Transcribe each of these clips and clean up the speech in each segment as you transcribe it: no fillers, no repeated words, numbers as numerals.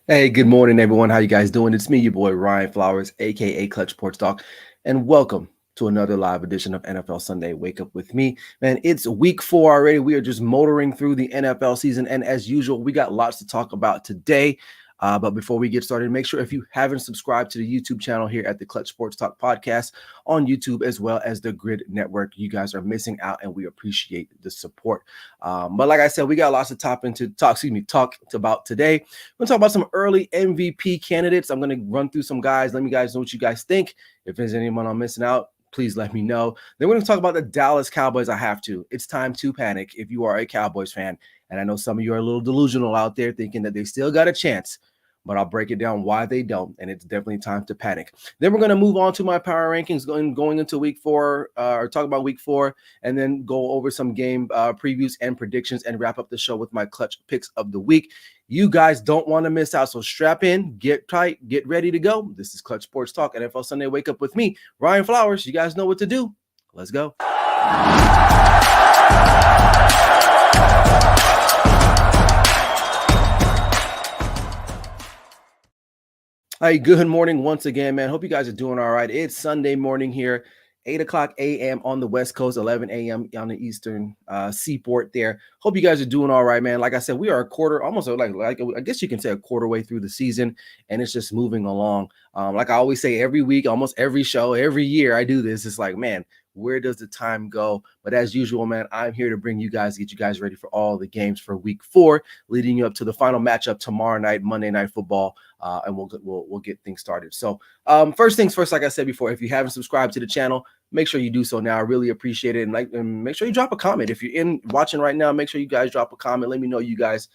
Hey, good morning, everyone. How you guys doing? It's me, your boy Ryan Flowers, aka Clutch Sports Talk, and welcome to another live edition of NFL Sunday Wake Up with me. Man, it's week 4 already. We are just motoring through the NFL season, and as usual, we got lots to talk about today. But before we get started, make sure if you haven't subscribed to the YouTube channel here at the Clutch Sports Talk podcast on YouTube as well as the Grid Network, you guys are missing out, and we appreciate the support. But like I said, we got lots to talk about today. We're going to talk about some early MVP candidates. I'm going to run through some guys. Let me guys know what you guys think. If there's anyone I'm missing out, please let me know. Then we're going to talk about the Dallas Cowboys. I have to. It's time to panic if you are a Cowboys fan. And I know some of you are a little delusional out there thinking that they still got a chance, but I'll break it down why they don't, and it's definitely time to panic. Then we're going to move on to my power rankings going into week 4, or talk about week 4, and then go over some game previews and predictions and wrap up the show with my clutch picks of the week. You guys don't want to miss out, so strap in, get tight, get ready to go. This is Clutch Sports Talk, NFL Sunday Wake Up with me, Ryan Flowers. You guys know what to do. Let's go. Hey, good morning once again, man. Hope you guys are doing all right. It's Sunday morning here, 8 o'clock a.m. on the West Coast, 11 a.m. on the Eastern seaport there. Hope you guys are doing all right, man. Like I said, we are a quarter, almost like I guess you can say a quarter way through the season, and it's just moving along. Like I always say every week, almost every show, every year I do this. It's like, man, where does the time go? But as usual, man, I'm here to get you guys ready for all the games for week 4, leading you up to the final matchup tomorrow night, Monday Night Football. And we'll get things started. So first things first, like I said before, if you haven't subscribed to the channel, make sure you do so now. I really appreciate it. And make sure you drop a comment. If you're watching right now, make sure you guys drop a comment. Let me know you guys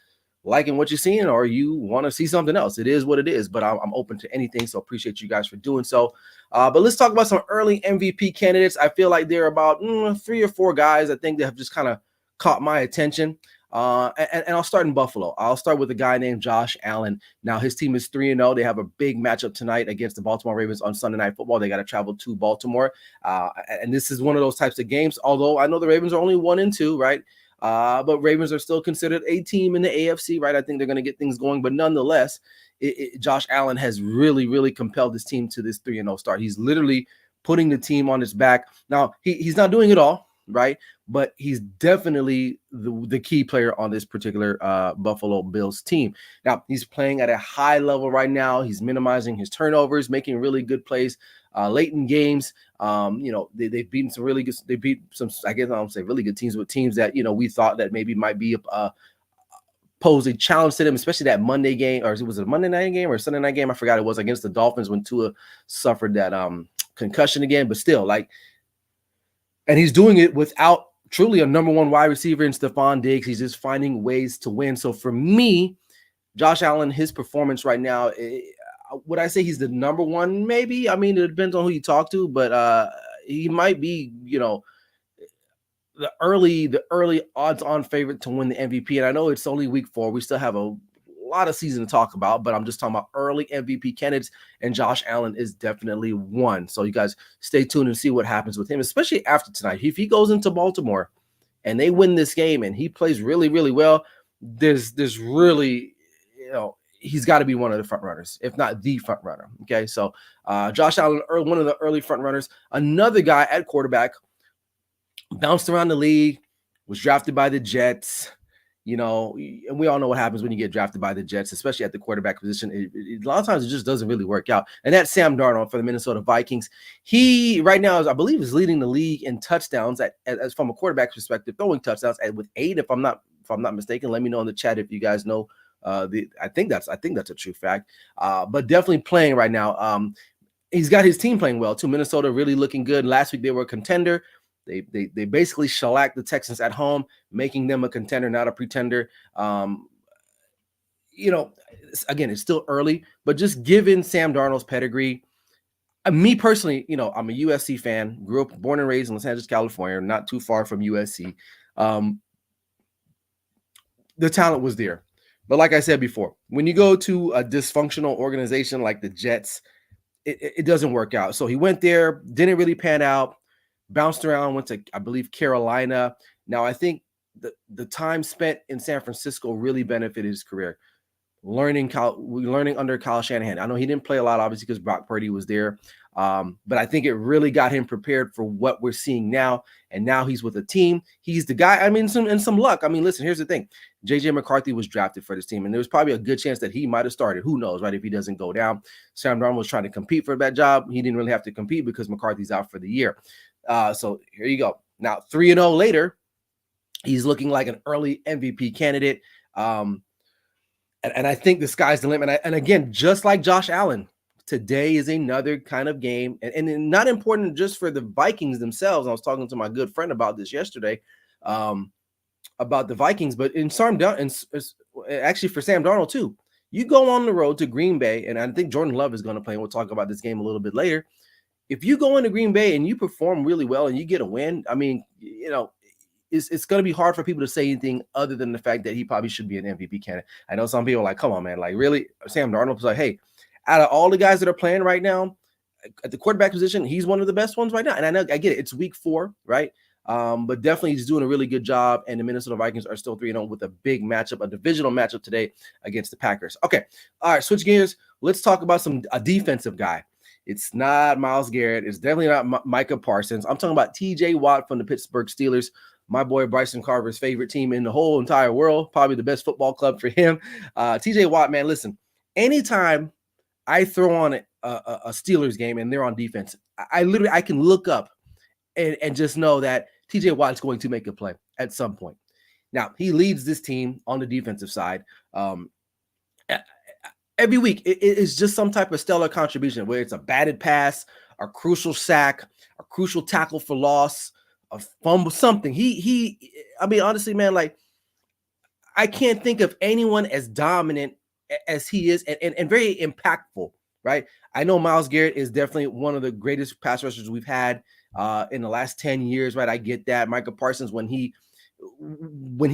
liking what you're seeing or you want to see something else. It is what it is, but I'm open to anything. So appreciate you guys for doing so. But let's talk about some early MVP candidates. I feel like there are about 3 or 4 guys I think that have just kind of caught my attention. And I'll start in Buffalo. I'll start with a guy named Josh Allen. Now, his team is 3-0. They have a big matchup tonight against the Baltimore Ravens on Sunday Night Football. They got to travel to Baltimore. And this is one of those types of games, although I know the Ravens are only 1-2, right? But Ravens are still considered a team in the AFC, right? I think they're going to get things going. But nonetheless, Josh Allen has really, really compelled his team to this 3-0 start. He's literally putting the team on his back. Now, he's not doing it all, right? But he's definitely the key player on this particular Buffalo Bills team. Now, he's playing at a high level right now. He's minimizing his turnovers, making really good plays late in games. They've beaten some really good, they beat some, I guess I don't say really good teams, but teams that, we thought that maybe might be pose a challenge to them, especially that Monday game, or was it a Monday night game or a Sunday night game? I forgot it was against the Dolphins when Tua suffered that concussion again, but still, and he's doing it without truly a number 1 wide receiver in Stephon Diggs. He's just finding ways to win. So for me, Josh Allen, his performance right now, would I say he's the number 1? Maybe. I mean, it depends on who you talk to, but he might be, the early odds-on favorite to win the MVP. And I know it's only week 4. We still have a lot of season to talk about, but I'm just talking about early MVP candidates, and Josh Allen is definitely one. So you guys stay tuned and see what happens with him, especially after tonight. If he goes into Baltimore and they win this game and he plays really, really well, there's really, he's got to be one of the front runners, if not the front runner. Okay, so Josh Allen, one of the early front runners. Another guy at quarterback, bounced around the league, was drafted by the Jets. And we all know what happens when you get drafted by the Jets, especially at the quarterback position. A lot of times it just doesn't really work out. And that's Sam Darnold for the Minnesota Vikings. He right now, I believe, is leading the league in touchdowns as from a quarterback perspective, throwing touchdowns with 8. If I'm not mistaken, let me know in the chat if you guys know. I think that's a true fact. But definitely playing right now. He's got his team playing well too. Minnesota really looking good. Last week they were a contender. They basically shellacked the Texans at home, making them a contender, not a pretender. Again, it's still early, but just given Sam Darnold's pedigree, me personally, I'm a USC fan, born and raised in Los Angeles, California, not too far from USC. The talent was there. But like I said before, when you go to a dysfunctional organization like the Jets, it doesn't work out. So he went there, didn't really pan out. Bounced around, went to, I believe, Carolina. Now, I think the time spent in San Francisco really benefited his career. learning under Kyle Shanahan. I know he didn't play a lot, obviously, because Brock Purdy was there. But I think it really got him prepared for what we're seeing now. And now he's with a team. He's the guy. I mean, some luck. I mean, listen, here's the thing. JJ McCarthy was drafted for this team, and there was probably a good chance that he might have started. Who knows, right? If he doesn't go down. Sam Darnold was trying to compete for that job. He didn't really have to compete because McCarthy's out for the year. So here you go. Now, 3-0 later, he's looking like an early MVP candidate. And I think the sky's the limit. And again, just like Josh Allen, today is another kind of game, and not important just for the Vikings themselves. I was talking to my good friend about this yesterday, about the Vikings, but actually for Sam Darnold too. You go on the road to Green Bay, and I think Jordan Love is going to play, and we'll talk about this game a little bit later. If you go into Green Bay and you perform really well and you get a win, I mean, it's going to be hard for people to say anything other than the fact that he probably should be an MVP candidate. I know some people are like, come on, man, like really? Sam Darnold's like, hey, out of all the guys that are playing right now at the quarterback position, he's one of the best ones right now. And I know, I get it. It's week 4, right? But definitely he's doing a really good job. And the Minnesota Vikings are still 3-0 with a big matchup, a divisional matchup today against the Packers. Okay. All right. Switch gears. Let's talk about a defensive guy. It's not Myles Garrett. It's definitely not Micah Parsons. I'm talking about TJ Watt from the Pittsburgh Steelers. My boy Bryson Carver's favorite team in the whole entire world. Probably the best football club for him. TJ Watt, man, listen, anytime I throw on a Steelers game and they're on defense, I can look up and just know that TJ Watt is going to make a play at some point. Now, he leads this team on the defensive side. Every week, it's just some type of stellar contribution, whether it's a batted pass, a crucial sack, a crucial tackle for loss, a fumble, something. I mean, honestly, man, like, I can't think of anyone as dominant as he is and very impactful, right? I know Myles Garrett is definitely one of the greatest pass rushers we've had in the last 10 years, right? I get that. Micah Parsons, when he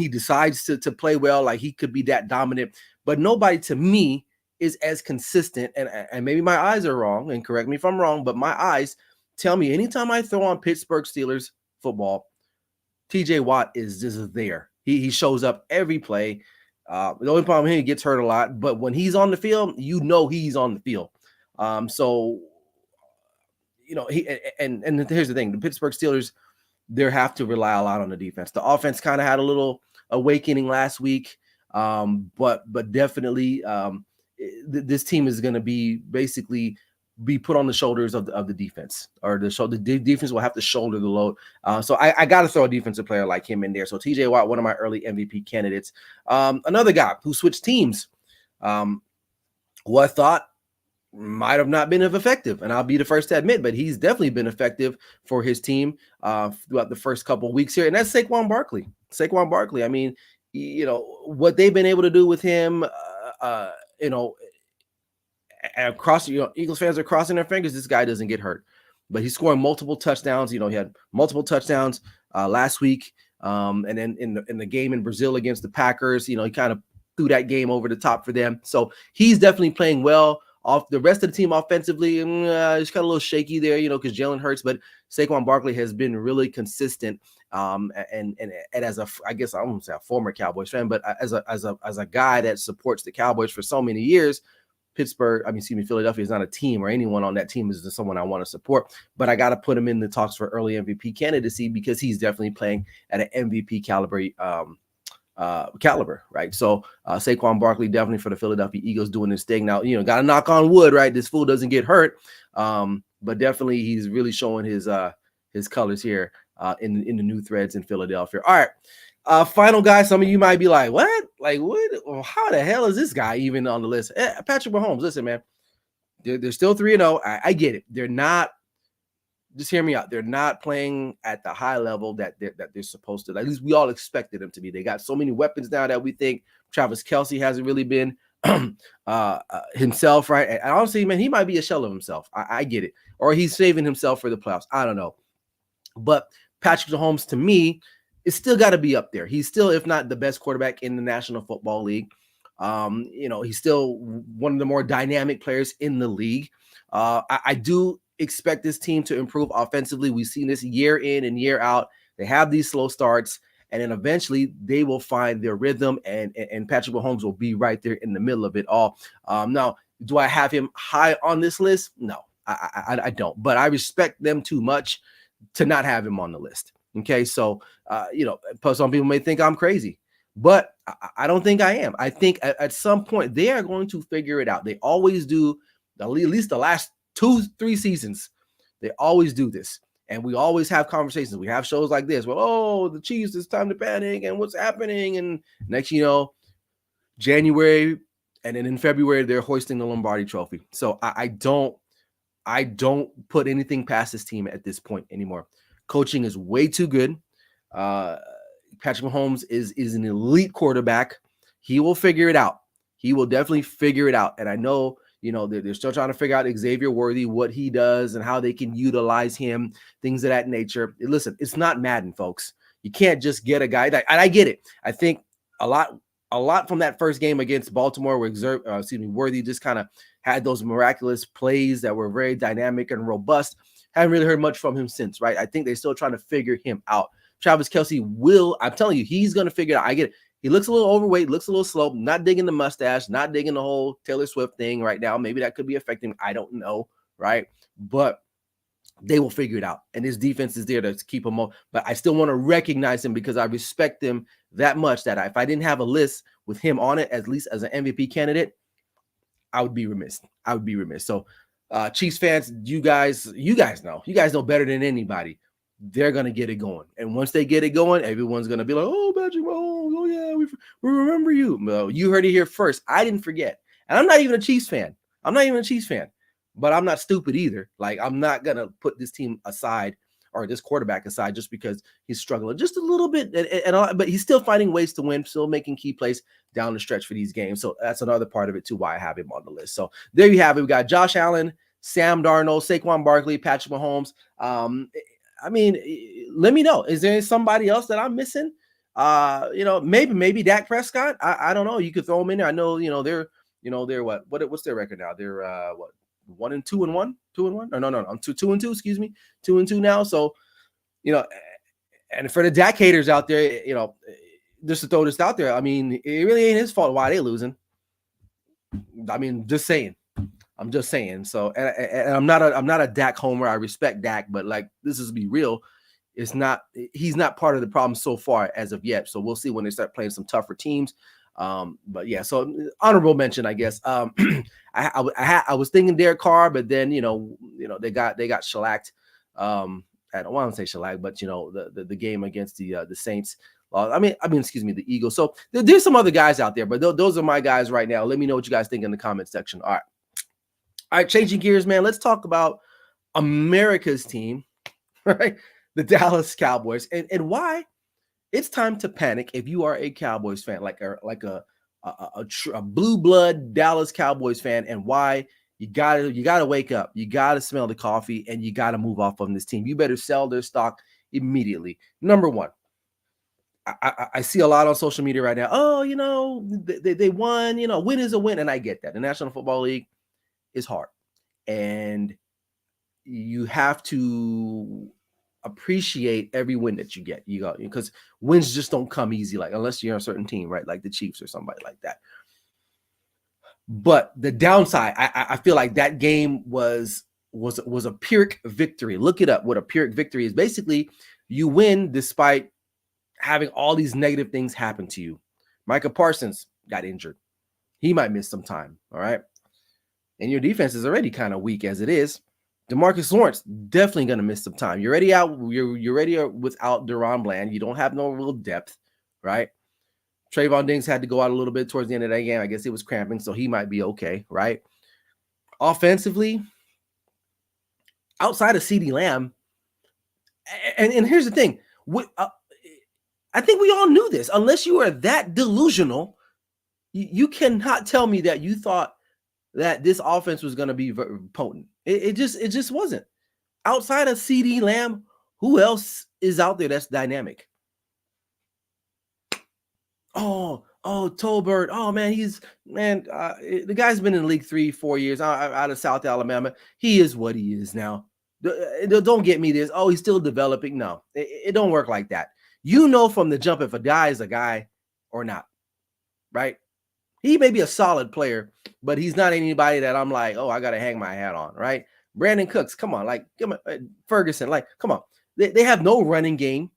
decides to play well, like, he could be that dominant, but nobody to me is as consistent. And maybe my eyes are wrong, and correct me if I'm wrong, but my eyes tell me anytime I throw on Pittsburgh Steelers football, TJ Watt is just there. He shows up every play. The only problem here, he gets hurt a lot, but when he's on the field, he's on the field. So and here's the thing: the Pittsburgh Steelers, they have to rely a lot on the defense. The offense kind of had a little awakening last week, but definitely this team is going to be basically be put on the shoulders of the defense, or the defense will have to shoulder the load. So I got to throw a defensive player like him in there. So TJ Watt, one of my early MVP candidates. Another guy who switched teams, who I thought might have not been effective, and I'll be the first to admit, but he's definitely been effective for his team throughout the first couple of weeks here, and that's Saquon Barkley. Saquon Barkley. I mean, what they've been able to do with him, across, Eagles fans are crossing their fingers this guy doesn't get hurt, but he's scoring multiple touchdowns. He had multiple touchdowns last week, and then in the game in Brazil against the Packers, he kind of threw that game over the top for them. So he's definitely playing well. Off the rest of the team offensively, it's kind of a little shaky there, because Jalen Hurts, but Saquon Barkley has been really consistent. And as I guess I won't say a former Cowboys fan, but as a guy that supports the Cowboys for so many years, Philadelphia is not a team, or anyone on that team is someone I want to support, but I got to put him in the talks for early MVP candidacy because he's definitely playing at an MVP caliber, right? So Saquon Barkley definitely for the Philadelphia Eagles doing his thing. Now, got to knock on wood, right? This fool doesn't get hurt, but definitely he's really showing his colors here in the new threads in Philadelphia. All right. Final guy, some of you might be like, what? Like, what? How the hell is this guy even on the list? Patrick Mahomes, listen, man. They're still 3-0. I get it. They're not, just hear me out. They're not playing at the high level that they're supposed to. At least we all expected them to be. They got so many weapons now that we think Travis Kelce hasn't really been himself, right? And honestly, man, he might be a shell of himself. I get it. Or he's saving himself for the playoffs. I don't know. But Patrick Mahomes, to me, it's still got to be up there. He's still, if not the best quarterback in the National Football League. He's still one of the more dynamic players in the league. I do expect this team to improve offensively. We've seen this year in and year out. They have these slow starts, and then eventually they will find their rhythm, and Patrick Mahomes will be right there in the middle of it all. Now, do I have him high on this list? No, I don't, but I respect them too much to not have him on the list. Okay, so some people may think I'm crazy, but I don't think I am. I think at some point they are going to figure it out. They always do. At least the last 2-3 seasons, they always do this, and we always have conversations. We have shows like this. Well, oh, the Chiefs, it's time to panic, and what's happening? And next, January, and then in February they're hoisting the Lombardi Trophy. So I don't put anything past this team at this point anymore. Coaching is way too good. Patrick Mahomes is an elite quarterback. He will figure it out. He will definitely figure it out. And I know, they're still trying to figure out Xavier Worthy, what he does and how they can utilize him, things of that nature. Listen, it's not Madden, folks. You can't just get a guy and I get it. I think a lot from that first game against Baltimore where Worthy just kind of had those miraculous plays that were very dynamic and robust. Haven't really heard much from him since, right? I think they're still trying to figure him out. Travis Kelce I'm telling you, he's going to figure it out. I get it. He looks a little overweight, looks a little slow, not digging the mustache, not digging the whole Taylor Swift thing right now. Maybe that could be affecting him. I don't know, right? But they will figure it out. And his defense is there to keep him up. But I still want to recognize him because I respect him that much that if I didn't have a list with him on it, at least as an MVP candidate, I would be remiss. So Chiefs fans, you guys know better than anybody. They're going to get it going. And once they get it going, everyone's going to be like, oh, Patrick Mahomes, oh, yeah, we remember you. Well, you heard it here first. I didn't forget. And I'm not even a Chiefs fan. But I'm not stupid either. Like, I'm not going to put this team aside or this quarterback aside just because he's struggling just a little bit. But he's still finding ways to win, still making key plays down the stretch for these games. So that's another part of it, too, why I have him on the list. So there you have it. We got Josh Allen, Sam Darnold, Saquon Barkley, Patrick Mahomes. Let me know. Is there somebody else that I'm missing? Maybe Dak Prescott. I don't know. You could throw them in there. I know, they're what's their record now? They're 1-2-1, 2-1. No. I'm 2-2. Excuse me, 2-2 now. So, and for the Dak haters out there, just to throw this out there, I mean, it really ain't his fault why they losing. I mean, I'm just saying. So, and I'm not a Dak homer. I respect Dak, but like, this is be real. He's not part of the problem so far as of yet. So we'll see when they start playing some tougher teams. But yeah, so honorable mention, I guess. I was thinking Derek Carr, but then they got shellacked. I don't want to say shellacked, but the game against the Saints. Excuse me, the Eagles. So there's some other guys out there, but those are my guys right now. Let me know what you guys think in the comment section. All right, changing gears, man. Let's talk about America's team, right? The Dallas Cowboys, and why it's time to panic if you are a Cowboys fan, like a blue blood Dallas Cowboys fan, and why you gotta wake up, you gotta smell the coffee, and you gotta move off on this team. You better sell their stock immediately. Number one, I see a lot on social media right now. Oh, they won. Win is a win, and I get that. The National Football League is hard, and you have to appreciate every win that you get. Because wins just don't come easy, like unless you're on a certain team, right? Like the Chiefs or somebody like that. But the downside, I feel like that game was a Pyrrhic victory. Look it up. What a Pyrrhic victory is. Basically, you win despite having all these negative things happen to you. Micah Parsons got injured. He might miss some time. All right. And your defense is already kind of weak as it is. DeMarcus Lawrence definitely going to miss some time. You're already out. You're already without Deron Bland. You don't have no real depth, right? Trayvon Diggs had to go out a little bit towards the end of that game. I guess it was cramping, so he might be okay, right? Offensively, outside of CeeDee Lamb, and here's the thing. I think we all knew this. Unless you are that delusional, you cannot tell me that you thought that this offense was going to be potent. It just wasn't. Outside of CeeDee Lamb, who else is out there that's dynamic? Oh, Tolbert. Oh, man, the guy's been in the league 3-4 years out of South Alabama. He is what he is now. Don't get me this. Oh, he's still developing. No, it don't work like that. You know from the jump if a guy is a guy or not, right? He may be a solid player, but he's not anybody that I'm like, oh, I got to hang my hat on, right? Brandon Cooks, come on, like, come on, Ferguson, like, come on. They have no running game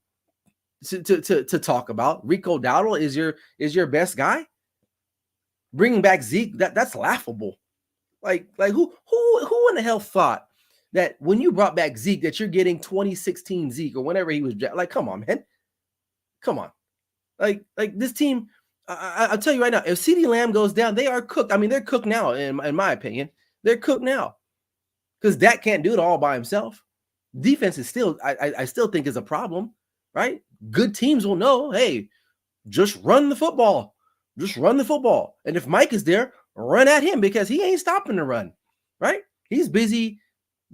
to talk about. Rico Dowdle is your best guy. Bringing back Zeke, that's laughable. Like who in the hell thought that when you brought back Zeke that you're getting 2016 Zeke or whenever he was like, come on, man, come on, like this team. I'll tell you right now, if CeeDee Lamb goes down, they are cooked. I mean, they're cooked now, in my opinion. They're cooked now because Dak can't do it all by himself. Defense is still, I still think is a problem, right? Good teams will know, hey, just run the football. Just run the football. And if Mike is there, run at him because he ain't stopping the run, right? He's busy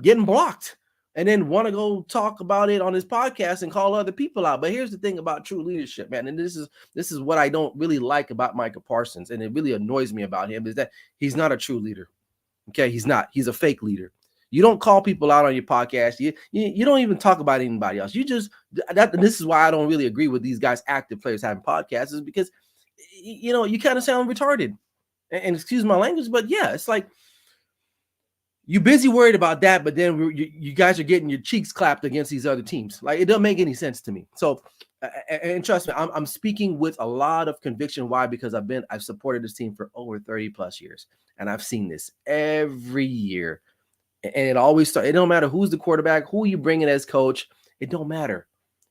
getting blocked and then want to go talk about it on his podcast and call other people out. But here's the thing about true leadership, man. And this is what I don't really like about Micah Parsons. And it really annoys me about him is that he's not a true leader. Okay. He's not. He's a fake leader. You don't call people out on your podcast. You don't even talk about anybody else. You just this is why I don't really agree with these guys, active players having podcasts, is because you kind of sound retarded. And excuse my language, but yeah, it's like you're busy worried about that, but then you guys are getting your cheeks clapped against these other teams. Like it doesn't make any sense to me. So, and trust me, I'm speaking with a lot of conviction. Why? Because I've supported this team for over 30 plus years, and I've seen this every year. And it always starts. It don't matter who's the quarterback, who you bring in as coach. It don't matter.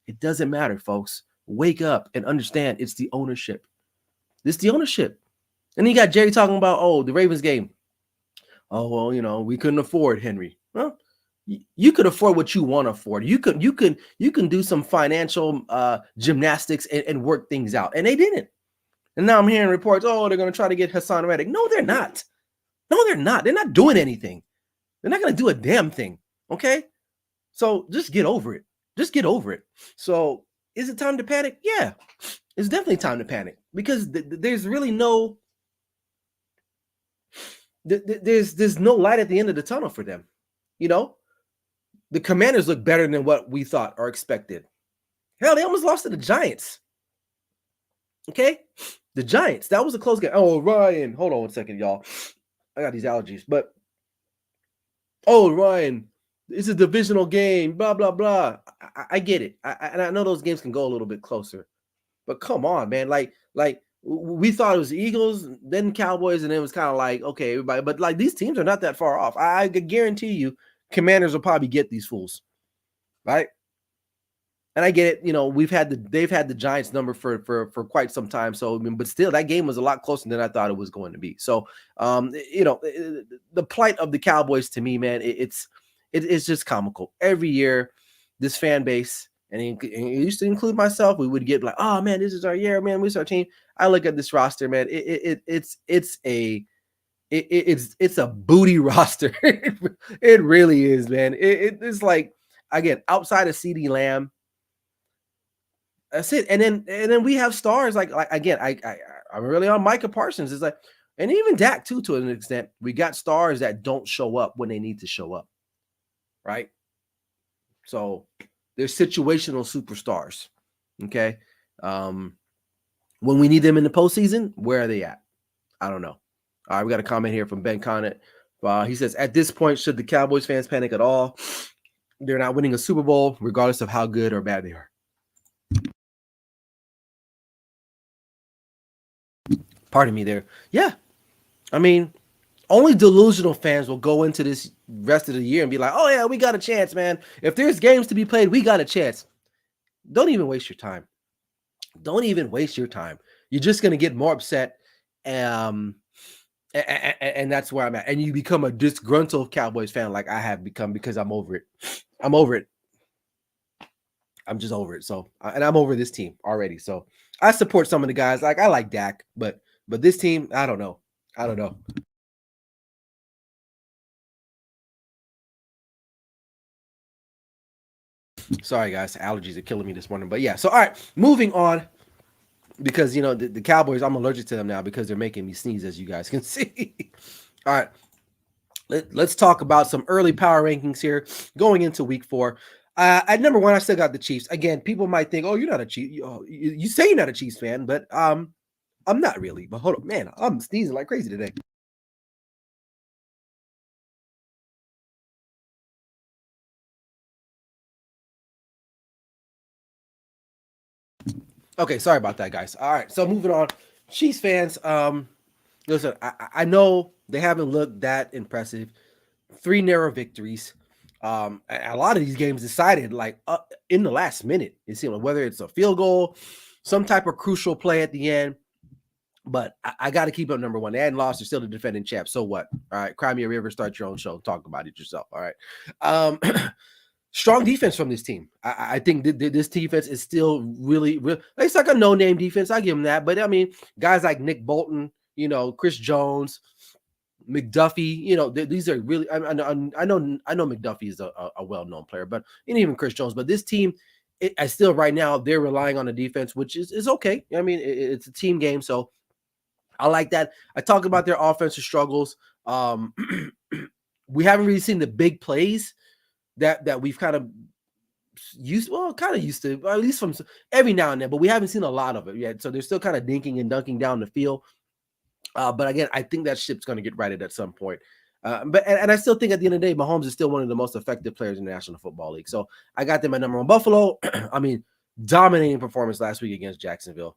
It doesn't matter, folks. Wake up and understand it's the ownership. It's the ownership. And then you got Jerry talking about, the Ravens game. Oh, well, we couldn't afford Henry. Well, you could afford what you want to afford. You can do some financial gymnastics and work things out. And they didn't. And now I'm hearing reports, they're going to try to get Hassan Reddick. No, they're not. No, they're not. They're not doing anything. They're not going to do a damn thing. Okay? So just get over it. Just get over it. So is it time to panic? Yeah, it's definitely time to panic because there's really no there's no light at the end of the tunnel for them. The Commanders look better than what we thought or expected. Hell, they almost lost to the Giants. Okay? The Giants. That was a close game. Oh, Ryan. Hold on 1 second, y'all. I got these allergies. But Ryan, it's a divisional game, blah, blah, blah. I get it. And I know those games can go a little bit closer. But come on, man. Like we thought it was the Eagles, then Cowboys, and it was kind of like, okay, everybody. But like these teams are not that far off. I guarantee you Commanders will probably get these fools, right? And I get it. They've had the Giants number for quite some time. So, but still, that game was a lot closer than I thought it was going to be. So, the plight of the Cowboys to me, man, it's just comical. Every year, this fan base, and it used to include myself, we would get like, oh man, this is our year, man. This is our team. I look at this roster, man. It's a booty roster. It really is, man. It's like, again, outside of CeeDee Lamb. That's it. And then we have stars like again, I'm really on Micah Parsons. It's like, and even Dak too, to an extent. We got stars that don't show up when they need to show up. Right? So they're situational superstars. Okay. When we need them in the postseason, where are they at? I don't know. All right, we got a comment here from Ben Conant. He says, at this point, should the Cowboys fans panic at all? They're not winning a Super Bowl, regardless of how good or bad they are. Pardon me there. Yeah. I mean, only delusional fans will go into this rest of the year and be like, oh, yeah, we got a chance, man. If there's games to be played, we got a chance. Don't even waste your time. Don't even waste your time. You're just going to get more upset. And that's where I'm at. And you become a disgruntled Cowboys fan like I have become because I'm over it. I'm over it. I'm just over it. So, and I'm over this team already. So I support some of the guys. Like I like Dak, but this team, I don't know. Sorry, guys. Allergies are killing me this morning. But yeah. So, all right. Moving on. Because, the Cowboys, I'm allergic to them now because they're making me sneeze, as you guys can see. All right. Let's talk about some early power rankings here going into week 4. At number one, I still got the Chiefs. Again, people might think, "Oh, you're not a Chiefs. You say you're not a Chiefs fan," but I'm not really. But hold on, man, I'm sneezing like crazy today. Okay, sorry about that, guys. All right, so moving on. Chiefs fans, listen, I know they haven't looked that impressive. 3 narrow victories. A lot of these games decided like in the last minute. It seemed like whether it's a field goal, some type of crucial play at the end. But I got to keep up number one. They hadn't lost. They're still the defending champ. So what? All right, cry me a river. Start your own show. Talk about it yourself. All right. Strong defense from this team. I think this defense is still really. It's like a no-name defense. I give them that. But I mean, guys like Nick Bolton, Chris Jones, McDuffie, these are really. I know McDuffie is a well-known player, but even Chris Jones. But this team, I still right now they're relying on the defense, which is okay. I mean, it's a team game, so I like that. I talked about their offensive struggles. We haven't really seen the big plays that we've kind of used to, at least from every now and then, but we haven't seen a lot of it yet. So they're still kind of dinking and dunking down the field. But again, I think that ship's going to get righted at some point. But I still think at the end of the day, Mahomes is still one of the most effective players in the National Football League. So I got them at number one. Buffalo, I mean, dominating performance last week against Jacksonville.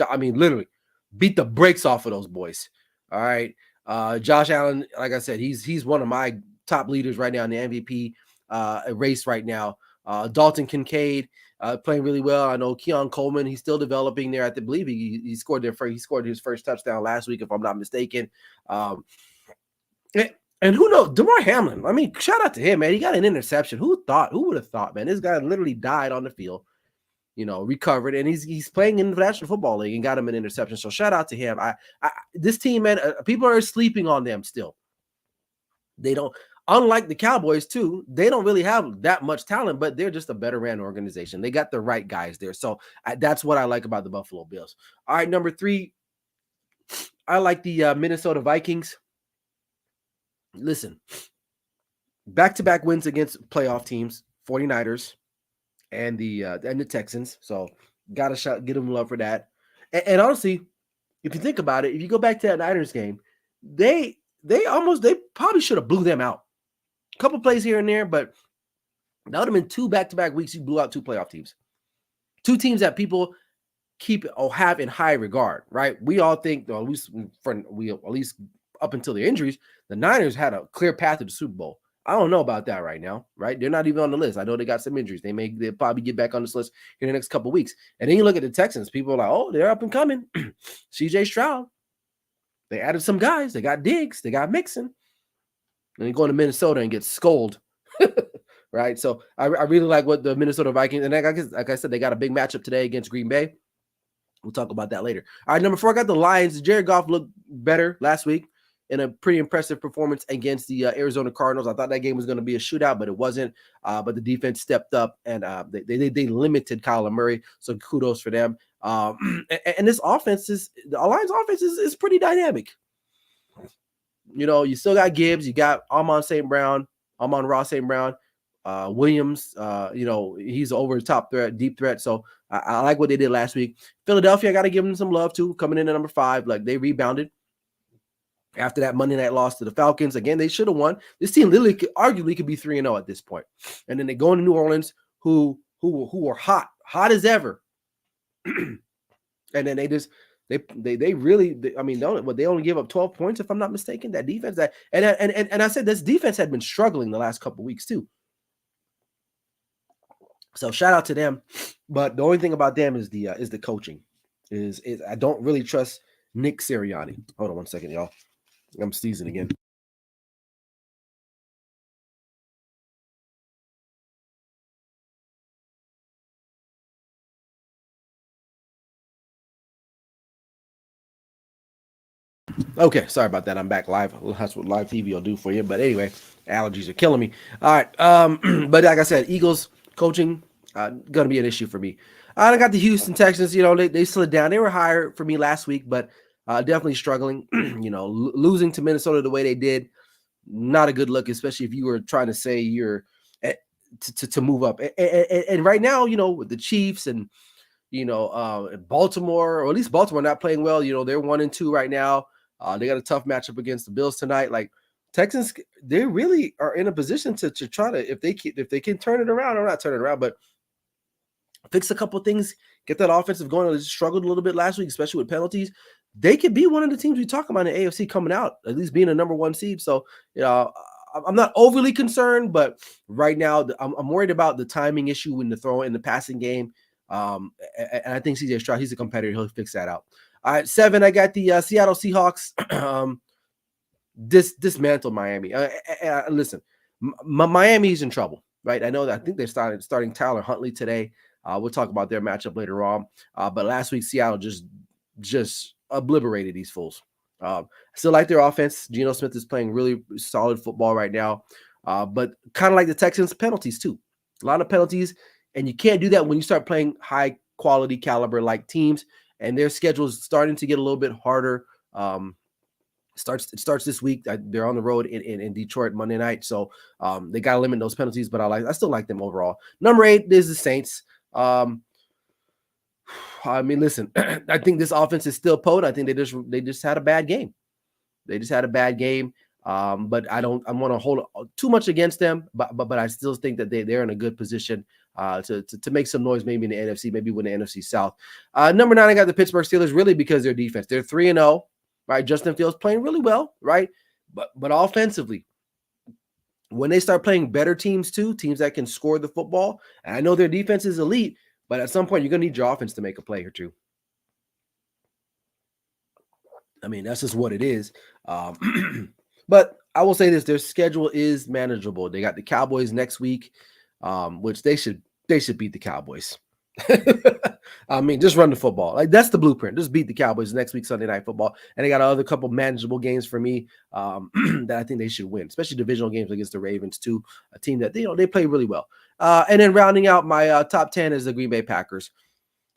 I mean, literally beat the brakes off of those boys. All right. Josh Allen, like I said, he's one of my top leaders right now in the MVP race right now. Dalton Kincaid playing really well. I know Keon Coleman, he's still developing there. I believe he scored his first touchdown last week, if I'm not mistaken. And who knows? DeMar Hamlin. I mean, shout out to him, man. He got an interception. Who would have thought, man? This guy literally died on the field. Recovered, and he's playing in the National Football League and got him an interception. So shout out to him. This team, man, people are sleeping on them still. They don't, unlike the Cowboys too, they don't really have that much talent, but they're just a better ran organization. They got the right guys there. So that's what I like about the Buffalo Bills. All right, number 3, I like the Minnesota Vikings. Listen, back-to-back wins against playoff teams, 49ers. And the Texans, so gotta get them love for that. And honestly, if you think about it, if you go back to that Niners game, they probably should have blew them out. A couple plays here and there, but that would have been 2 back-to-back weeks. You blew out 2 playoff teams, 2 teams that people keep or have in high regard, right? We all think, or at least up until the injuries, the Niners had a clear path to the Super Bowl. I don't know about that right now, right? They're not even on the list. I know they got some injuries. They'll probably get back on this list in the next couple of weeks. And then you look at the Texans. People are like, oh, they're up and coming. CJ Stroud. They added some guys. They got Diggs. They got Mixon. And they go to Minnesota and get scolded, right? So I really like what the Minnesota Vikings, and like I said, they got a big matchup today against Green Bay. We'll talk about that later. All right, number 4, I got the Lions. Jared Goff looked better last week in a pretty impressive performance against the Arizona Cardinals. I thought that game was going to be a shootout, but it wasn't. But the defense stepped up, and they limited Kyler Murray, so kudos for them. And this offense the Lions offense is pretty dynamic. You still got Gibbs, you got Amon-Ra St. Brown, Williams. He's over the top threat, deep threat. So I like what they did last week. Philadelphia, I got to give them some love too, coming in at number 5. Like, they rebounded after that Monday night loss to the Falcons. Again, they should have won. This team literally arguably could be 3-0 at this point. And then they go into New Orleans, who are hot as ever. And then they really, I mean, they only give up 12 points, if I'm not mistaken. That defense, and I said this defense had been struggling the last couple of weeks too. So shout out to them. But the only thing about them is the coaching. Is I don't really trust Nick Sirianni. Hold on one second, y'all. I'm sneezing again. Okay, sorry about that. I'm back live. That's what live TV will do for you. But anyway, allergies are killing me. All right. But like I said, Eagles coaching gonna be an issue for me. I got the Houston Texans. They slid down. They were higher for me last week, but definitely struggling. Losing to Minnesota the way they did, not a good look, especially if you were trying to say you're to move up. And right now, with the Chiefs and Baltimore, or at least Baltimore not playing well. They're 1-2 right now. They got a tough matchup against the Bills tonight. Like Texans, they really are in a position to try to, if they can turn it around, or not turn it around, but fix a couple things, get that offensive going. They struggled a little bit last week, especially with penalties. They could be one of the teams we talk about in the AFC coming out, at least being a number one seed. So, I'm not overly concerned, but right now I'm worried about the timing issue in the throw in the passing game. And I think CJ Stroud, he's a competitor. He'll fix that out. All right, 7, I got the Seattle Seahawks. Dismantled Miami. Listen, Miami's in trouble, right? I know that. I think they're starting Tyler Huntley today. We'll talk about their matchup later on. But last week, Seattle just obliterated these fools. I still like their offense. Geno Smith is playing really solid football right now. But kind of like the Texans, penalties too. A lot of penalties. And you can't do that when you start playing high quality caliber like teams. And their schedule is starting to get a little bit harder. It starts this week. They're on the road in Detroit Monday night. So they got to limit those penalties. But I still like them overall. Number 8 is the Saints. I mean, listen, I think this offense is still potent. I think they just had a bad game. But I want to hold too much against them. But I still think that they're in a good position to make some noise, maybe in the NFC, maybe win the NFC South. Number 9, I got the Pittsburgh Steelers, really because their defense. They're 3-0, right? Justin Fields playing really well, right? But offensively, when they start playing better teams too, teams that can score the football, and I know their defense is elite, but at some point you're going to need your offense to make a play or two. I mean, that's just what it is. But I will say this: their schedule is manageable. They got the Cowboys next week, which they should beat the Cowboys. I mean, just run the football. Like, that's the blueprint. Just beat the Cowboys next week, Sunday Night Football. And they got another couple manageable games for me that I think they should win, especially divisional games against the Ravens too, a team that they play really well. And then rounding out my top 10 is the Green Bay Packers.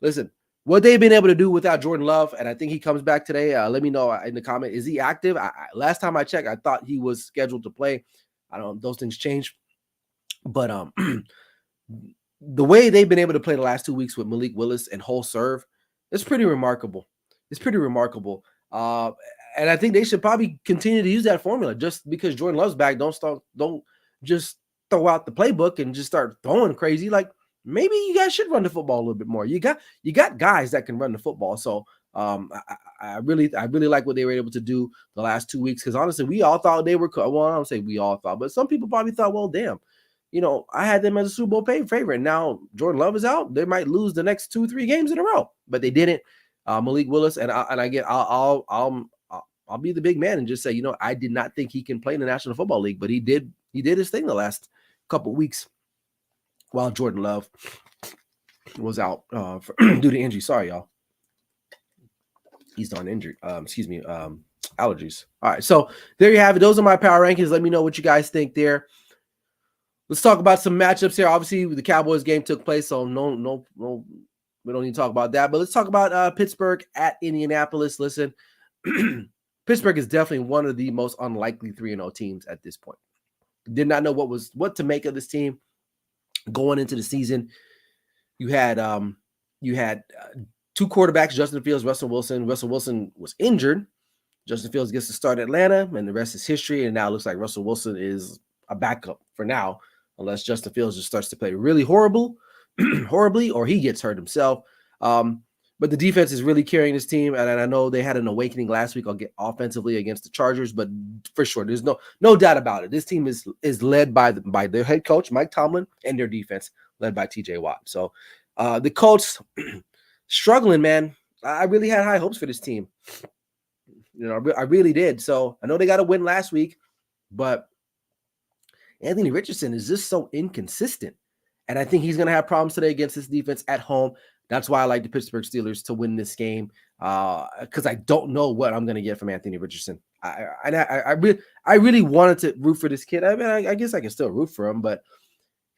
Listen, what they've been able to do without Jordan Love, and I think he comes back today. Let me know in the comment. Is he active? Last time I checked, I thought he was scheduled to play. I don't know. Those things change. But the way they've been able to play the last 2 weeks with Malik Willis and whole serve, it's pretty remarkable. And I think they should probably continue to use that formula. Just because Jordan Love's back, don't just throw out the playbook and just start throwing crazy. Like, maybe you guys should run the football a little bit more. You got guys that can run the football. So I really like what they were able to do the last 2 weeks, because honestly, we all thought they were. Well, I don't say we all thought, but some people probably thought, well, damn. I had them as a Super Bowl favorite. Now Jordan Love is out. They might lose the next 2-3 games in a row, but they didn't. Malik Willis, I'll be the big man and just say, I did not think he can play in the National Football League, but he did his thing the last couple of weeks while Jordan Love was out due to injury. Sorry, y'all. He's on injury. Allergies. All right, so there you have it. Those are my power rankings. Let me know what you guys think there. Let's talk about some matchups here. Obviously, the Cowboys game took place, so no, we don't need to talk about that. But let's talk about Pittsburgh at Indianapolis. Listen, Pittsburgh is definitely one of the most unlikely 3-0 teams at this point. Did not know what to make of this team going into the season. You had 2 quarterbacks, Justin Fields, Russell Wilson. Russell Wilson was injured. Justin Fields gets to start Atlanta, and the rest is history. And now it looks like Russell Wilson is a backup for now, unless Justin Fields just starts to play really horribly, or he gets hurt himself. But the defense is really carrying this team, and I know they had an awakening last week offensively against the Chargers, but for sure, there's no doubt about it. This team is led by their head coach, Mike Tomlin, and their defense led by TJ Watt. So the Colts struggling, man. I really had high hopes for this team. I really did. So I know they got a win last week, but Anthony Richardson is just so inconsistent. And I think he's going to have problems today against this defense at home. That's why I like the Pittsburgh Steelers to win this game, because I don't know what I'm going to get from Anthony Richardson. I really wanted to root for this kid. I mean, I guess I can still root for him, but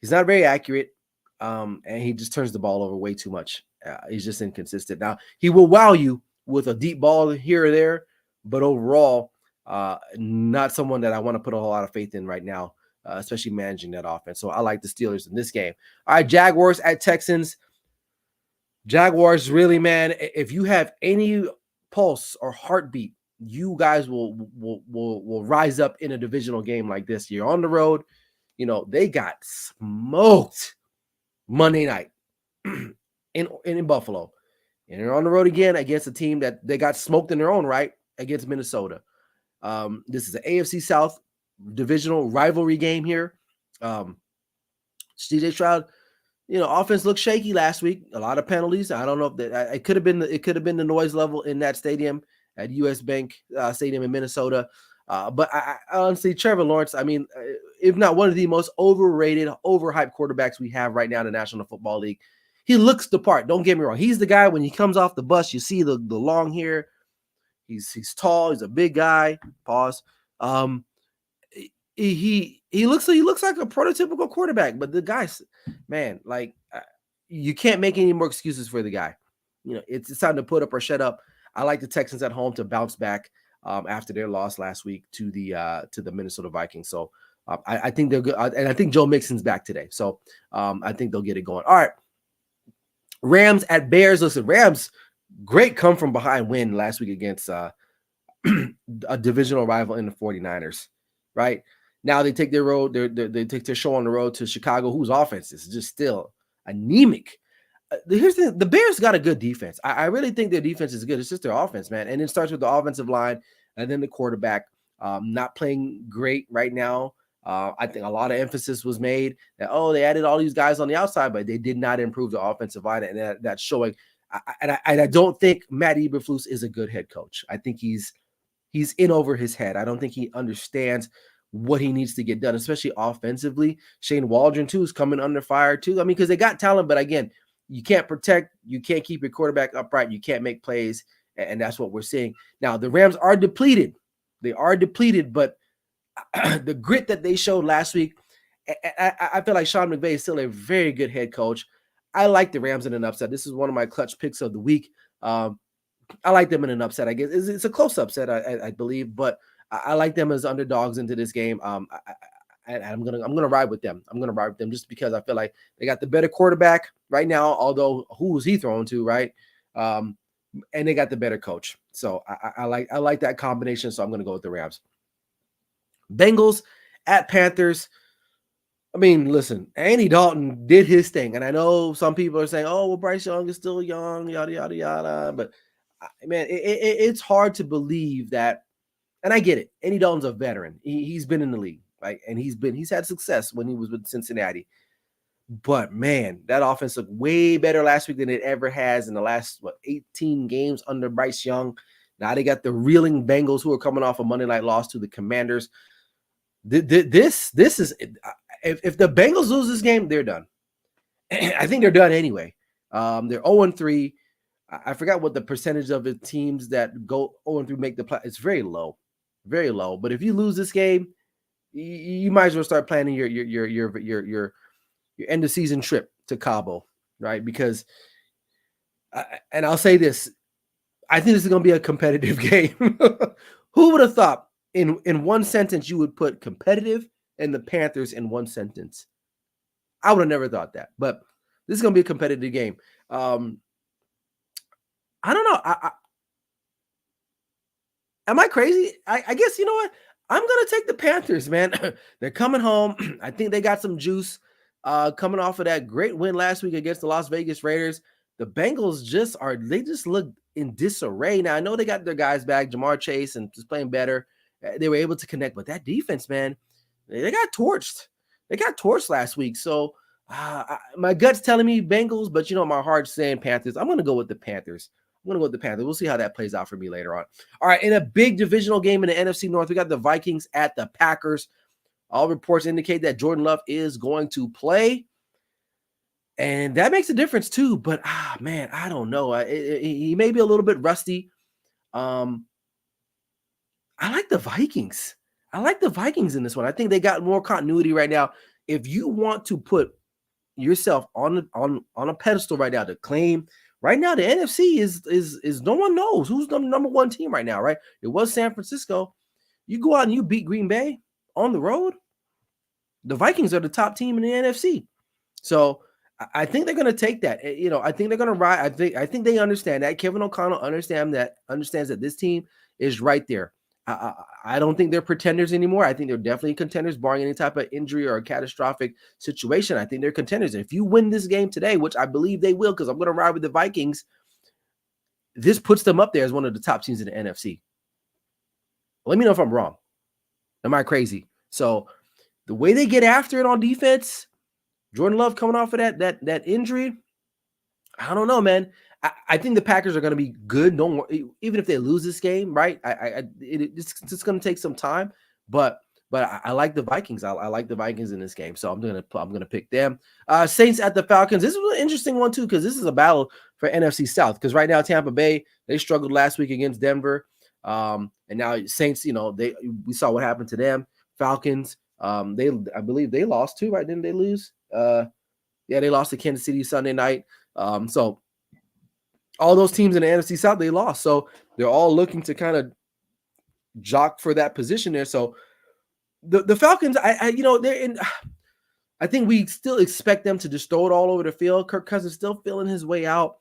he's not very accurate, and he just turns the ball over way too much. He's just inconsistent. Now, he will wow you with a deep ball here or there, but overall, not someone that I want to put a whole lot of faith in right now especially managing that offense. So I like the Steelers in this game. All right, Jaguars at Texans. Jaguars, really, man, if you have any pulse or heartbeat, you guys will rise up in a divisional game like this. You're on the road. They got smoked Monday night in Buffalo. And they're on the road again against a team that they got smoked in their own right against Minnesota. This is an AFC South divisional rivalry game here. CJ Stroud, offense looked shaky last week. A lot of penalties. I don't know if that it could have been the noise level in that stadium at US Bank Stadium in Minnesota. But I honestly, Trevor Lawrence, if not one of the most overrated, overhyped quarterbacks we have right now in the National Football League. He looks the part. Don't get me wrong. He's the guy when he comes off the bus, you see the long hair. He's tall. He's a big guy. Pause. He looks like a prototypical quarterback, but the guy's, man, you can't make any more excuses for the guy. It's time to put up or shut up. I like the Texans at home to bounce back after their loss last week to the Minnesota Vikings. So I think they're good, and I think Joe Mixon's back today. So I think they'll get it going. All right, Rams at Bears. Listen, Rams, great come from behind win last week against a divisional rival in the 49ers, right? Now they take their road, they take their show on the road to Chicago, whose offense is just still anemic. Here's the Bears got a good defense. I really think their defense is good. It's just their offense, man. And it starts with the offensive line and then the quarterback not playing great right now. I think a lot of emphasis was made that, they added all these guys on the outside, but they did not improve the offensive line. And that's showing. I don't think Matt Eberflus is a good head coach. I think he's in over his head. I don't think he understands what he needs to get done, especially offensively. Shane Waldron, too, is coming under fire, too. Because they got talent, but again, you can't protect, you can't keep your quarterback upright, you can't make plays, and that's what we're seeing. Now, the Rams are depleted. They are depleted, but the grit that they showed last week, I feel like Sean McVay is still a very good head coach. I like the Rams in an upset. This is one of my clutch picks of the week. I like them in an upset. I guess it's a close upset, I believe, but I like them as underdogs into this game. I'm gonna ride with them. I'm gonna ride with them just because I feel like they got the better quarterback right now. Although who is he throwing to, right? And they got the better coach. So I like that combination. So I'm gonna go with the Rams. Bengals at Panthers. Listen, Andy Dalton did his thing, and I know some people are saying, "Oh, well, Bryce Young is still young, yada yada yada." But man, it's hard to believe that. And I get it. Andy Dalton's a veteran. He's been in the league, right? And he's had success when he was with Cincinnati. But man, that offense looked way better last week than it ever has in the last 18 games under Bryce Young. Now they got the reeling Bengals who are coming off a Monday night loss to the Commanders. This is, if the Bengals lose this game, they're done. I think they're done anyway. They're 0-3. I forgot what the percentage of the teams that go 0-3 make the play. It's very low. Very low. But if you lose this game, you might as well start planning your end of season trip to Cabo, right? Because, and I'll say this, I think this is going to be a competitive game. Who would have thought in one sentence you would put competitive and the Panthers in one sentence? I would have never thought that. But this is going to be a competitive game. I don't know. Am I crazy? I guess, you know what? I'm going to take the Panthers, man. They're coming home. I think they got some juice coming off of that great win last week against the Las Vegas Raiders. The Bengals just look in disarray. Now, I know they got their guys back, Jamar Chase, and just playing better. They were able to connect. But that defense, man, they got torched. They got torched last week. So my gut's telling me Bengals, but, my heart's saying Panthers. I'm going to go with the Panthers. We'll see how that plays out for me later on. All right, in a big divisional game in the NFC North, we got the Vikings at the Packers. All reports indicate that Jordan Love is going to play. And that makes a difference too. But, man, I don't know. He may be a little bit rusty. I like the Vikings. I like the Vikings in this one. I think they got more continuity right now. If you want to put yourself on a pedestal right now to claim – right now, the NFC is no one knows who's the number one team right now, right? It was San Francisco. You go out and you beat Green Bay on the road. The Vikings are the top team in the NFC. So I think they're going to take that. I think they're going to ride. I think they understand that. Kevin O'Connell understands that this team is right there. I don't think they're pretenders anymore. I think they're definitely contenders, barring any type of injury or a catastrophic situation. I think they're contenders. And if you win this game today, which I believe they will, because I'm going to ride with the Vikings, this puts them up there as one of the top teams in the NFC. Let me know if I'm wrong. Am I crazy? So the way they get after it on defense, Jordan Love coming off of that injury, I don't know, man. I think the Packers are going to be good. Don't worry, even if they lose this game, right? It's going to take some time, but I like the Vikings. I like the Vikings in this game, so I'm gonna pick them. Saints at the Falcons. This is an interesting one too, because this is a battle for NFC South. Because right now Tampa Bay, they struggled last week against Denver, and now Saints. We saw what happened to them. Falcons. I believe they lost too, right? Didn't they lose? Yeah, they lost to Kansas City Sunday night. So all those teams in the NFC South, they lost. So they're all looking to kind of jock for that position there. So the Falcons, they're in. I think we still expect them to just throw it all over the field. Kirk Cousins still feeling his way out.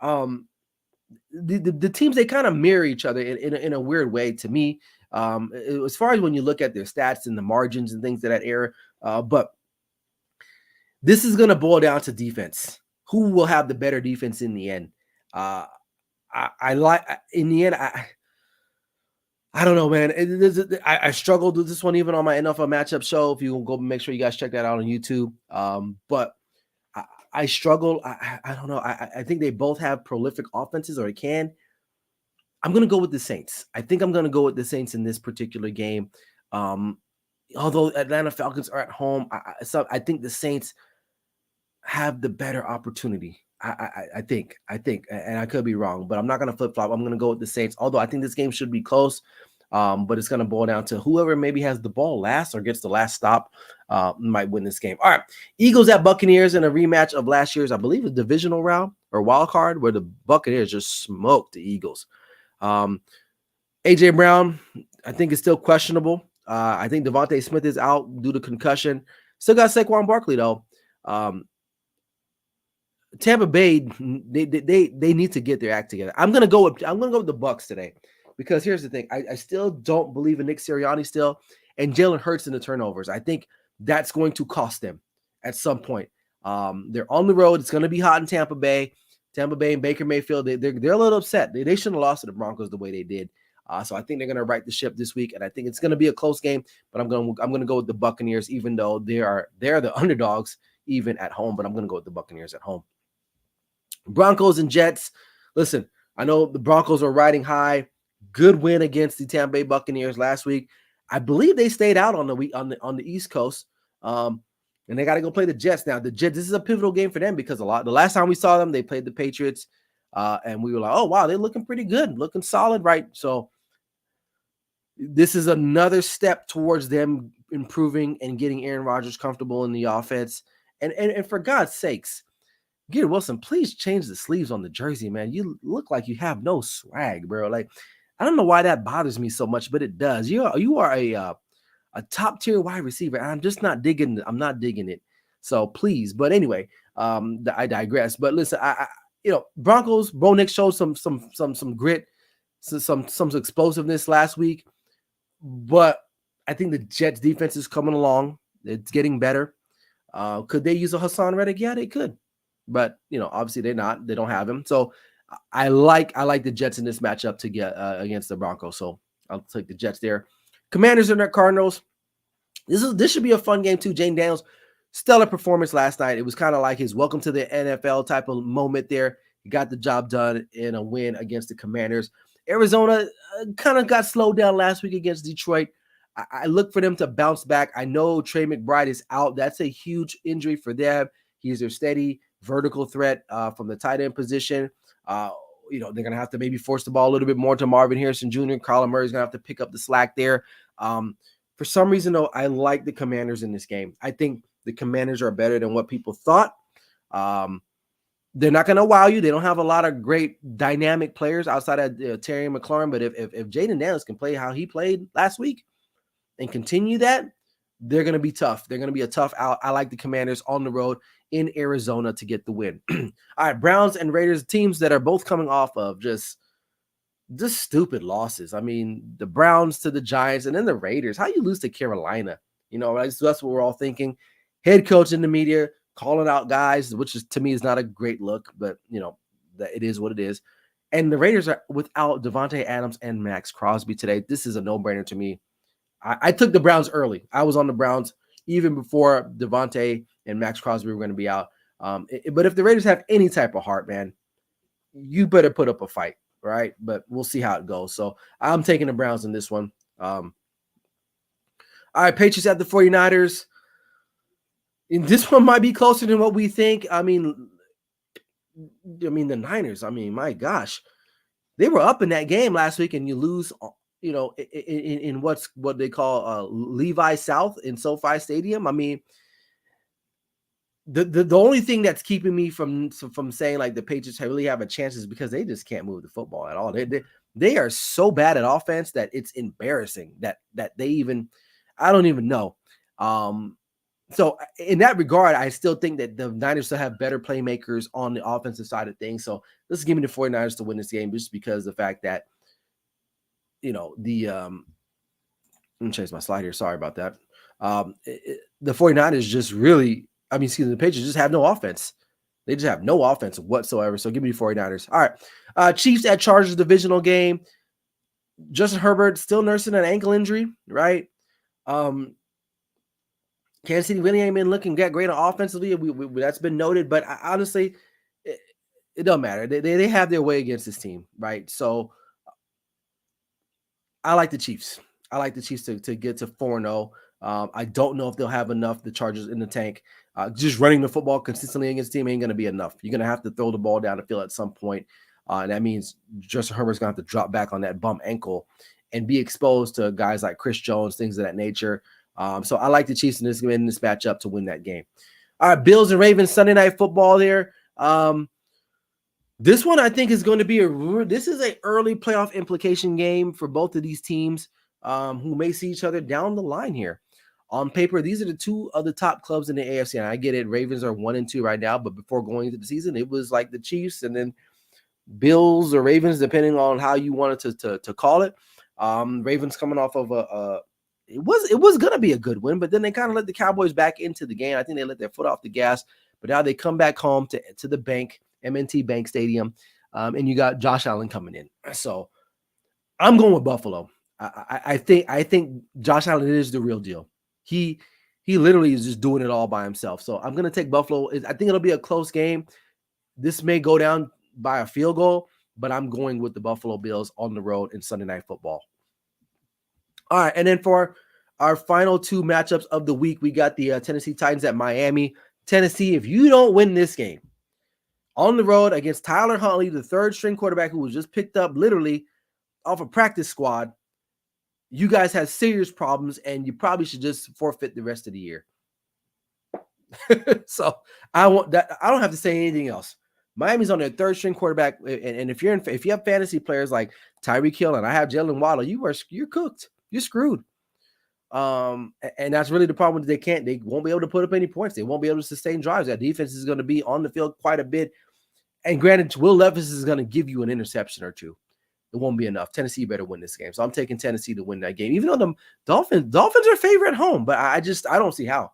The teams, they kind of mirror each other in a weird way to me. As far as when you look at their stats and the margins and things of that era, but this is going to boil down to defense. Who will have the better defense in the end? I like in the end. I don't know, man. I struggled with this one even on my NFL matchup show. If you go make sure you guys check that out on YouTube. But I struggle. I don't know. I think they both have prolific offenses, or they can. I'm going to go with the Saints. I think I'm going to go with the Saints in this particular game. Although Atlanta Falcons are at home, I think the Saints have the better opportunity. I think, and I could be wrong, but I'm not going to flip flop. I'm going to go with the Saints. Although I think this game should be close, but it's going to boil down to whoever maybe has the ball last or gets the last stop might win this game. All right, Eagles at Buccaneers in a rematch of last year's, I believe, a divisional round or wild card where the Buccaneers just smoked the Eagles. AJ Brown, I think, is still questionable. I think Devontae Smith is out due to concussion. Still got Saquon Barkley though. Tampa Bay, they need to get their act together. I'm gonna go with the Bucs today, because here's the thing: I still don't believe in Nick Sirianni still, and Jalen Hurts in the turnovers. I think that's going to cost them at some point. They're on the road. It's going to be hot in Tampa Bay. Tampa Bay and Baker Mayfield, they're a little upset. They shouldn't have lost to the Broncos the way they did. So I think they're going to right the ship this week, and I think it's going to be a close game. But I'm going to go with the Buccaneers, even though they're the underdogs even at home. But I'm going to go with the Buccaneers at home. Broncos and Jets. Listen, I know the Broncos are riding high. Good win against the Tampa Bay Buccaneers last week. I believe they stayed out on the East Coast, and they got to go play the Jets now. The Jets. This is a pivotal game for them because the last time we saw them, they played the Patriots, and we were like, oh wow, they're looking pretty good, looking solid, right? So this is another step towards them improving and getting Aaron Rodgers comfortable in the offense. And for God's sakes, Garrett Wilson, please change the sleeves on the jersey, man. You look like you have no swag, bro. Like, I don't know why that bothers me so much, but it does. You are a top tier wide receiver, and I'm just not digging it. I'm not digging it. So please, but anyway, I digress. But listen, Broncos, Bo Nix showed some grit, some explosiveness last week, but I think the Jets defense is coming along. It's getting better. Could they use a Hassan Reddick? Yeah, they could. But obviously they don't have him. So I like the Jets in this matchup to get against the Broncos. So I'll take the Jets there. Commanders and their Cardinals. This should be a fun game too. Jane Daniels, stellar performance last night. It was kind of like his welcome to the NFL type of moment there. He got the job done in a win against the Commanders. Arizona kind of got slowed down last week against Detroit. I look for them to bounce back. I know Trey McBride is out. That's a huge injury for them. He's their steady vertical threat from the tight end position. They're going to have to maybe force the ball a little bit more to Marvin Harrison Jr. Kyler Murray's going to have to pick up the slack there. For some reason, though, I like the Commanders in this game. I think the Commanders are better than what people thought. They're not going to wow you. They don't have a lot of great dynamic players outside of Terry McLaurin. But if Jaden Daniels can play how he played last week and continue that, they're going to be tough. They're going to be a tough out. I like the Commanders on the road in Arizona to get the win. All right, Browns and Raiders, teams that are both coming off of just stupid losses. I mean, the Browns to the Giants and then the Raiders. How you lose to Carolina? You know, right? So that's what we're all thinking. Head coach in the media calling out guys, which is to me is not a great look, but you know, that it is what it is. And the Raiders are without Devontae Adams and Max Crosby today. This is a no-brainer to me. I took the Browns early. I was on the Browns even before Devontae and Max Crosby were going to be out. But if the Raiders have any type of heart, man, you better put up a fight, right? But we'll see how it goes. So I'm taking the Browns in this one. All right, Patriots at the 49ers. And this one might be closer than what we think. I mean, the Niners, I mean, my gosh. They were up in that game last week, and you lose, you know, in what they call Levi South in SoFi Stadium. I mean, the only thing that's keeping me from saying like the Patriots really have a chance is because they just can't move the football at all. They are so bad at offense that it's embarrassing that they even, I don't even know. So in that regard, I still think that the Niners still have better playmakers on the offensive side of things. So let's give me the 49ers to win this game just because of the fact that, you know, let me change my slide here. Sorry about that. The 49ers just really, the Patriots just have no offense. They just have no offense whatsoever. So give me the 49ers. All right. Chiefs at Chargers divisional game. Justin Herbert still nursing an ankle injury, right? Kansas City really ain't been looking that great on offensively. That's been noted, but honestly, it doesn't matter. They have their way against this team, right? So I like the Chiefs. I like the Chiefs to get to 4-0. I don't know if they'll have enough, the Chargers in the tank. Just running the football consistently against the team ain't going to be enough. You're going to have to throw the ball down the field at some point. And that means Justin Herbert's going to have to drop back on that bum ankle and be exposed to guys like Chris Jones, things of that nature. So I like the Chiefs in this matchup to win that game. All right, Bills and Ravens Sunday Night Football there. This one I think is going to be this is an early playoff implication game for both of these teams who may see each other down the line here. On paper, these are the two of the top clubs in the AFC, and I get it. Ravens are 1-2 right now, but before going into the season, it was like the Chiefs and then Bills or Ravens, depending on how you wanted to call it. Ravens coming off of it was going to be a good win, but then they kind of let the Cowboys back into the game. I think they let their foot off the gas, but now they come back home to the bank, M&T Bank Stadium, and you got Josh Allen coming in. So I'm going with Buffalo. I think Josh Allen is the real deal. He literally is just doing it all by himself. So I'm going to take Buffalo. I think it'll be a close game. This may go down by a field goal, but I'm going with the Buffalo Bills on the road in Sunday Night Football. All right, and then for our final two matchups of the week, we got the Tennessee Titans at Miami. Tennessee, if you don't win this game on the road against Tyler Huntley, the third-string quarterback who was just picked up literally off a practice squad, you guys have serious problems, and you probably should just forfeit the rest of the year. So I don't have to say anything else. Miami's on their third-string quarterback, and if you have fantasy players like Tyreek Hill and I have Jalen Waddle, you're cooked. You're screwed. And that's really the problem. They won't be able to put up any points. They won't be able to sustain drives. That defense is going to be on the field quite a bit. And granted, Will Levis is going to give you an interception or two. It won't be enough. Tennessee better win this game. So I'm taking Tennessee to win that game, even though the Dolphins are favorite at home, but I don't see how.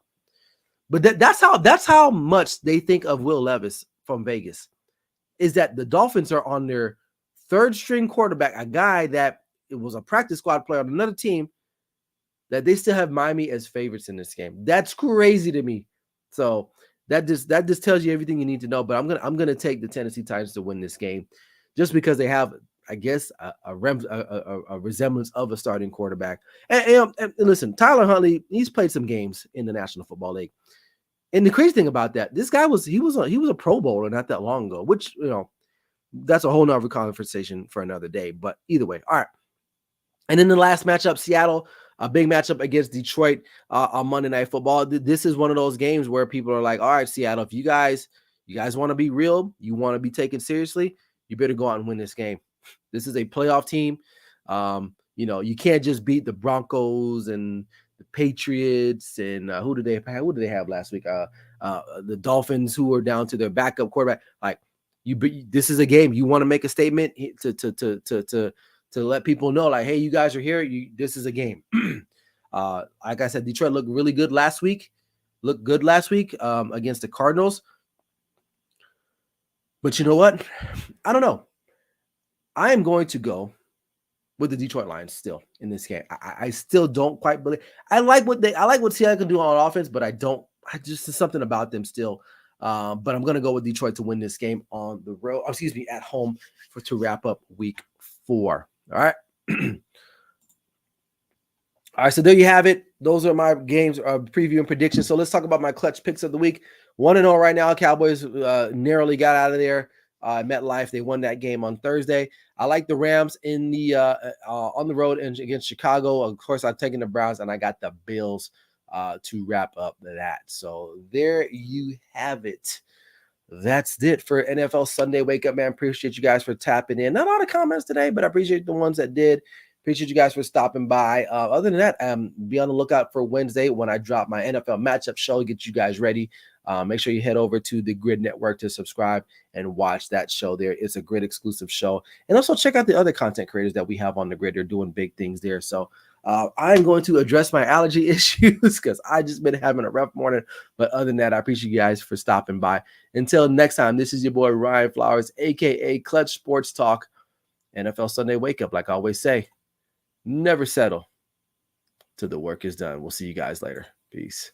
But that's how much they think of Will Levis from Vegas, is that the Dolphins are on their third-string quarterback, a guy that it was a practice squad player on another team, that they still have Miami as favorites in this game. That's crazy to me. So that just tells you everything you need to know. But I'm gonna take the Tennessee Titans to win this game, just because they have, I guess, a resemblance of a starting quarterback. And listen, Tyler Huntley, he's played some games in the National Football League. And the crazy thing about that, this guy was a Pro Bowler not that long ago, which, you know, that's a whole nother conversation for another day. But either way, all right. And then the last matchup, Seattle, a big matchup against Detroit on Monday Night Football. This is one of those games where people are like, all right, Seattle, if you guys want to be real, you want to be taken seriously, you better go out and win this game. This is a playoff team. You know, you can't just beat the Broncos and the Patriots and who did they have last week? The Dolphins, who were down to their backup quarterback. Like this is a game. You want to make a statement to let people know, like, hey, you guys are here. This is a game. Like I said, Detroit looked really good last week. Against the Cardinals. But you know what? I don't know. I am going to go with the Detroit Lions still in this game. I still don't quite believe. I like what Seattle can do on offense, but I just there's something about them still. But I'm going to go with Detroit to win this game on the road. At home to wrap up week 4. All right. All right, so there you have it. Those are my games preview and predictions. So let's talk about my clutch picks of the week. 1-0 right now. Cowboys narrowly got out of there. MetLife, they won that game on Thursday. I like the Rams in the on the road against Chicago. Of course, I'm taking the Browns, and I got the Bills to wrap up that. So there you have it. That's it for NFL Sunday Wake Up, man. Appreciate you guys for tapping in. Not a lot of comments today, but I appreciate the ones that did. Appreciate you guys for stopping by. Other than that, be on the lookout for Wednesday when I drop my NFL matchup show, get you guys ready. Make sure you head over to the Grid Network to subscribe and watch that show there. It's a Grid exclusive show. And also check out the other content creators that we have on the Grid. They're doing big things there. So I'm going to address my allergy issues because I just been having a rough morning. But other than that, I appreciate you guys for stopping by. Until next time, this is your boy Ryan Flowers, a.k.a. Clutch Sports Talk, NFL Sunday Wake Up. Like I always say, never settle till the work is done. We'll see you guys later. Peace.